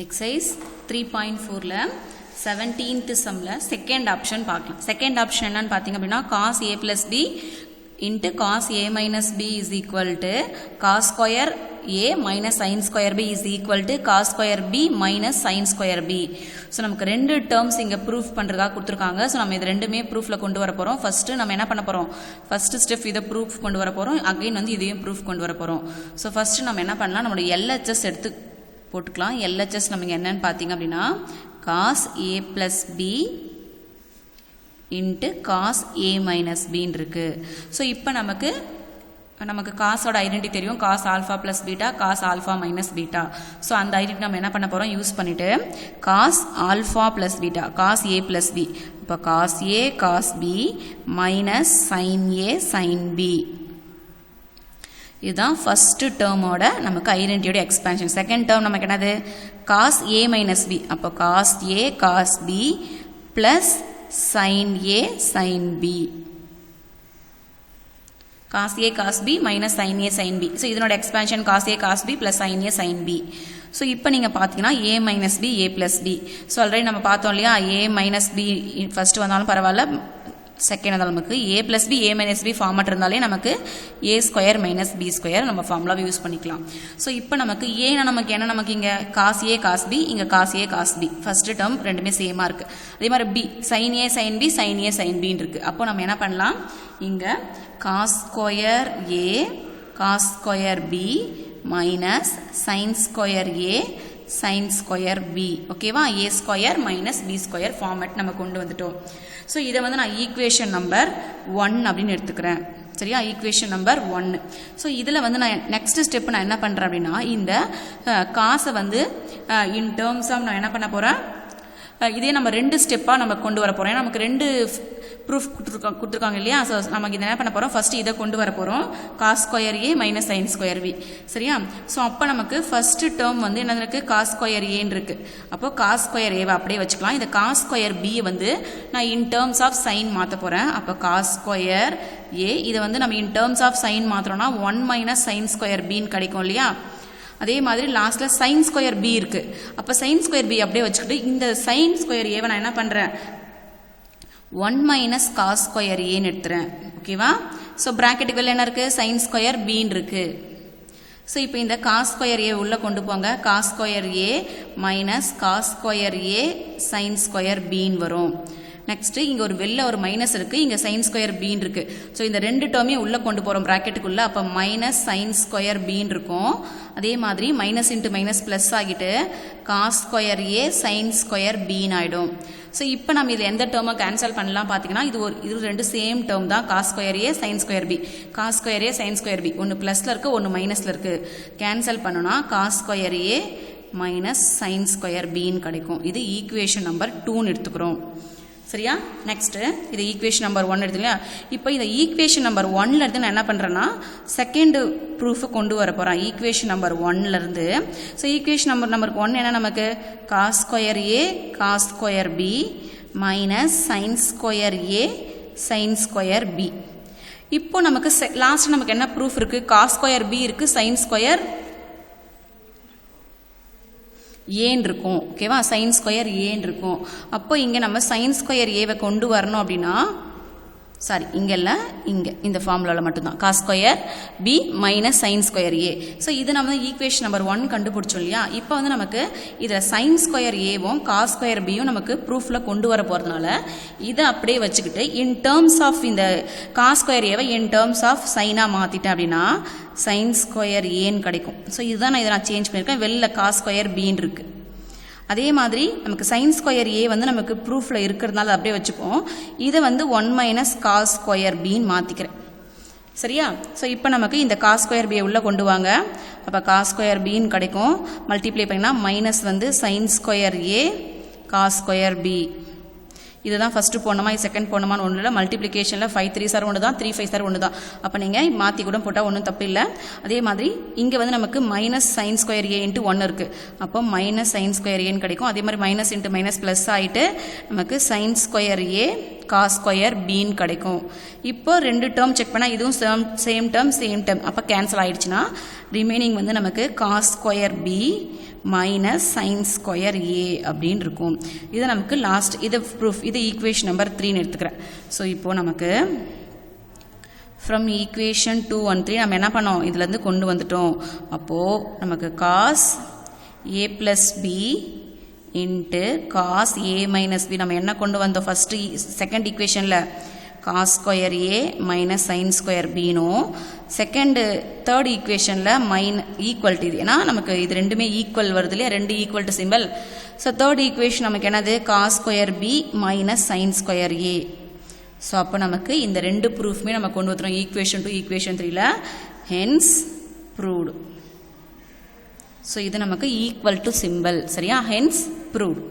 Exercise 3.4ல 17th sumல second option பார்க்கலாம். second option என்னன்னு பார்த்தீங்க அப்படின்னா cos a plus b into cos a minus b is equal to cos square a minus sin square b is equal to cos square b minus sin square b. So நமக்கு ரெண்டு terms இங்கே proof பண்ணுறதா கொடுத்துருக்காங்க. So நம்ம இது ரெண்டுமே ப்ரூஃபில் கொண்டு வர போகிறோம். ஃபஸ்ட்டு நம்ம என்ன பண்ண போகிறோம், ஃபஸ்ட்டு ஸ்டெப் இதை ப்ரூஃப் கொண்டு வர போகிறோம். அகைன் வந்து இதையும் ப்ரூஃப் கொண்டு வர போகிறோம். ஸோ ஃபஸ்ட்டு நம்ம என்ன பண்ணலாம், நம்மளோட LHS எடுத்து போட்டுக்கலாம். LHS நமக்கு என்னன்னு பார்த்தீங்க அப்படின்னா cos a plus b into cos a minus b இருக்கு. ஸோ இப்போ நமக்கு காசோட ஐடென்டிட்டி தெரியும், cos alpha plus beta, cos alpha minus beta. So அந்த ஐடென்டிட்டி நம்ம என்ன பண்ண போகிறோம், யூஸ் பண்ணிவிட்டு cos alpha plus beta, cos a plus b, இப்போ cos a cos b minus sin a sin b. இதுதான் ஃபர்ஸ்ட் டேர்மோட நமக்கு ஐடென்டிட்டியோட எக்ஸ்பான்ஷன். செகண்ட் டேர்ம் நமக்கு என்னது, cos a minus b, அப்போ cos a cos b plus sin a sin b, cos a cos b minus sin a sin b. So இதனோட expansion cos a cos b plus sin a sin b. So இப்போ நீங்கள் பார்த்தீங்கன்னா a minus b a plus b. So already நம்ம பார்த்தோம் இல்லையா, a minus b first வந்தாலும் பரவாயில்ல, second வந்தாலும் நமக்கு a plus b a minus b format இருந்தாலே நமக்கு a square minus b square நம்ம ஃபார்முலாவை யூஸ் பண்ணிக்கலாம். ஸோ இப்போ நமக்கு ஏன்னா நமக்கு என்ன, நமக்கு இங்கே cos a cos b, இங்கே cos a cos b, first term ரெண்டுமே சேமாக இருக்குது. அதே மாதிரி b sin a sin b sin a sin b இருக்குது. அப்போ நம்ம என்ன பண்ணலாம், இங்கே cos square a cos square b minus sin square a sin square b, ஓகேவா, a square minus b square format நம்ம கொண்டு வந்துட்டோம். ஸோ இதை வந்து நான் ஈக்குவேஷன் நம்பர் 1 அப்படின்னு எடுத்துக்கிறேன். சரியா, ஈக்குவேஷன் நம்பர் 1. ஸோ இதில் வந்து நான் நெக்ஸ்ட் ஸ்டெப் நான் என்ன பண்ணுறேன் அப்படின்னா, இந்த காசை வந்து இன் டேர்ம்ஸ் ஆஃப் நான் என்ன பண்ண போகிறேன், இதே நம்ம ரெண்டு ஸ்டெப்பாக நம்ம கொண்டு வர போகிறோம். ஏன்னா நமக்கு ரெண்டு ப்ரூஃப் கொடுத்துருக்காங்க இல்லையா. ஸோ நமக்கு இதை என்ன பண்ண போகிறோம், ஃபஸ்ட்டு இதை கொண்டு வர போகிறோம், cos square A minus sine square V. சரியா, ஸோ அப்போ நமக்கு ஃபஸ்ட்டு டேர்ம் வந்து என்ன இருக்குது, காஸ் ஸ்கொயர் ஏன்னு இருக்குது. அப்போ காஸ் ஸ்கொயர் ஏவை அப்படியே வச்சுக்கலாம். இந்த காஸ் ஸ்கொயர் பி வந்து நான் இன் டேர்ம்ஸ் ஆஃப் சைன் மாற்ற போகிறேன். அப்போ காஸ் ஸ்கொயர் ஏ இதை வந்து நம்ம இன் டேர்ம்ஸ் ஆஃப் சைன் மாற்றுறோம்னா 1 மைனஸ் சைன் ஸ்கொயர் பின்னு கிடைக்கும் இல்லையா. அதே மாதிரி லாஸ்ட்டில் சைன் ஸ்கொயர் பி இருக்குது. அப்போ சைன் ஸ்கொயர் பி அப்படியே வச்சுக்கிட்டு இந்த சைன் ஸ்கொயர் ஏவை நான் என்ன பண்ணுறேன், 1 மைனஸ் காஸ் ஸ்கொயர் ஏன்னு எடுத்துறேன். ஓகேவா, ஸோ ப்ராக்கெட்டுக்கு வெளில என்ன இருக்குது, சைன் ஸ்கொயர் பின்னு இருக்குது. ஸோ இப்போ இந்த காஸ் ஸ்கொயர் ஏ உள்ளே கொண்டு போங்க, cos square A minus cos square A sine square பின்னு வரும். நெக்ஸ்ட்டு இங்கே ஒரு வெளில ஒரு மைனஸ் இருக்குது, இங்கே சைன் ஸ்கொயர் பின்னு இருக்குது. ஸோ இந்த ரெண்டு டேர்மையும் உள்ளே கொண்டு போகிறோம் ப்ராக்கெட்டுக்குள்ளே. அப்போ மைனஸ் சைன் ஸ்கொயர் பின்னு இருக்கும். அதே மாதிரி மைனஸ் இன்ட்டு மைனஸ் ப்ளஸ் ஆகிட்டு cos square A sine square பின்னு ஆகிடும். ஸோ இப்போ நம்ம இதில் எந்த டேர்மை கேன்சல் பண்ணலாம் பார்த்தீங்கன்னா, இது ரெண்டு சேம் டேர்ம் தான், cos square A sine square B, cos square A sine square B, ஒன்று ப்ளஸில் இருக்குது ஒன்று மைனஸில் இருக்குது. கேன்சல் பண்ணோன்னா cos square A minus sine square பின்னு கிடைக்கும். இது ஈக்குவேஷன் நம்பர் 2ன்னு எடுத்துக்கிறோம். சரியா, நெக்ஸ்ட்டு இது ஈக்குவேஷன் நம்பர் 1 எடுத்துங்களா. இப்போ இந்த ஈக்குவேஷன் நம்பர் 1ல இருந்து நான் என்ன பண்ணுறேன்னா செகண்ட் ப்ரூஃபை கொண்டு வர போகிறேன் ஈக்குவேஷன் நம்பர் 1லேருந்து. ஸோ ஈக்குவேஷன் நம்பர் 1 என்ன, நமக்கு cos square A cos square B minus sine square A sine square B. இப்போ நமக்கு லாஸ்ட் நமக்கு என்ன ப்ரூஃப் இருக்குது, காஸ் ஸ்கொயர் பி இருக்குது, சைன் ஸ்கொயர் ஏன் இருக்கும். ஓகேவா, சைன் ஸ்கொயர் ஏன் இருக்கும். அப்போ இங்கே நம்ம சைன் ஸ்கொயர் ஏவை கொண்டு வரணும் அப்படின்னா, சாரி இங்கே இல்லை, இங்கே இந்த ஃபார்முலாவில் மட்டும்தான் cos square B minus sine square A. So இது நம்ம வந்து ஈக்குவேஷன் நம்பர் 1 கண்டுபிடிச்சோம் இல்லையா. இப்போ வந்து நமக்கு இதில் சைன் ஸ்கொயர் ஏவும் காஸ் ஸ்கொயர் பியும் நமக்கு ப்ரூஃபில் கொண்டு வர போகிறதுனால இதை அப்படியே வச்சுக்கிட்டு இன் டேர்ம்ஸ் ஆஃப் இந்த காஸ் ஸ்கொயர் ஏவை இன் டேர்ம்ஸ் ஆஃப் சைனாக மாற்றிட்டேன் அப்படின்னா சைன் ஸ்கொயர் ஏன்னு கிடைக்கும். ஸோ இதுதான் நான் இதை நான் சேஞ்ச் பண்ணியிருக்கேன், வெளில காஸ் ஸ்கொயர் பின்னு இருக்குது. அதே மாதிரி நமக்கு சைன் ஸ்கொயர் ஏ வந்து நமக்கு ப்ரூஃபில் இருக்கிறதுனால அப்படியே வச்சுப்போம். இதை வந்து 1 மைனஸ் காஸ் ஸ்கொயர் பின்னு மாற்றிக்கிறேன். சரியா, ஸோ இப்போ நமக்கு இந்த காஸ் ஸ்கொயர் பியை உள்ளே கொண்டு வாங்க. அப்போ காஸ் ஸ்கொயர் பின்னு கிடைக்கும். மல்டிப்ளை பண்ணினா மைனஸ் வந்து sign square A cos square B. இதுதான் ஃபஸ்ட்டு போனோமா, இது செகண்ட் போனோமான்னு ஒன்றும் இல்லை. மல்டிப்ளிகேஷனில் 5 3 சார் ஒன்று தான், 3 5 சார் ஒன்று தான். அப்போ நீங்கள் மாற்றி கூட போட்டால் ஒன்றும் தப்பு இல்லை. அதே மாதிரி இங்கே வந்து நமக்கு minus sine square A into 1 இருக்குது. அப்போ மைனஸ் சைன் ஸ்கொயர் ஏன்னு கிடைக்கும். அதே மாதிரி மைனஸ் இன்ட்டு மைனஸ் ப்ளஸ் ஆகிட்டு நமக்கு sine square A cos square பின்னு கிடைக்கும். இப்போ ரெண்டு டேர்ம் செக் பண்ணால் இதுவும் சேம் டேர்ம் அப்போ கேன்சல் ஆயிடுச்சுன்னா ரிமைனிங் வந்து நமக்கு cos square B minus sine square A அப்படின்னு இருக்கும். இது நமக்கு லாஸ்ட் இது ப்ரூஃப். இது ஈக்குவேஷன் நம்பர் 3ன்னு எடுத்துக்கிறேன். ஸோ இப்போது நமக்கு ஃப்ரம் ஈக்குவேஷன் 2 and 3 நம்ம என்ன பண்ணோம், இதுலேருந்து கொண்டு வந்துட்டோம். அப்போது நமக்கு cos A plus B into cos A minus B நம்ம என்ன கொண்டு வந்தோம் ஃபஸ்ட்டு செகண்ட் ஈக்குவேஷனில் cos square A minus sine square பினும் தேர்ட் ஈக்குவேஷனில் ஈக்குவல் டு இது. ஏன்னா நமக்கு இது ரெண்டுமே ஈக்குவல் வருது இல்லையா, ரெண்டு equal to simple. So third equation நமக்கு என்னது cos square B minus sine square A. So அப்போ நமக்கு இந்த ரெண்டு ப்ரூஃப்மே நம்ம கொண்டு வந்துடும் ஈக்குவேஷன் 2 ஈக்குவேஷன் 3ல. Hence proved. ஸோ இது நமக்கு ஈக்குவல் டு சிம்பிள். சரியா, ஹென்ஸ் ப்ரூவ்டு.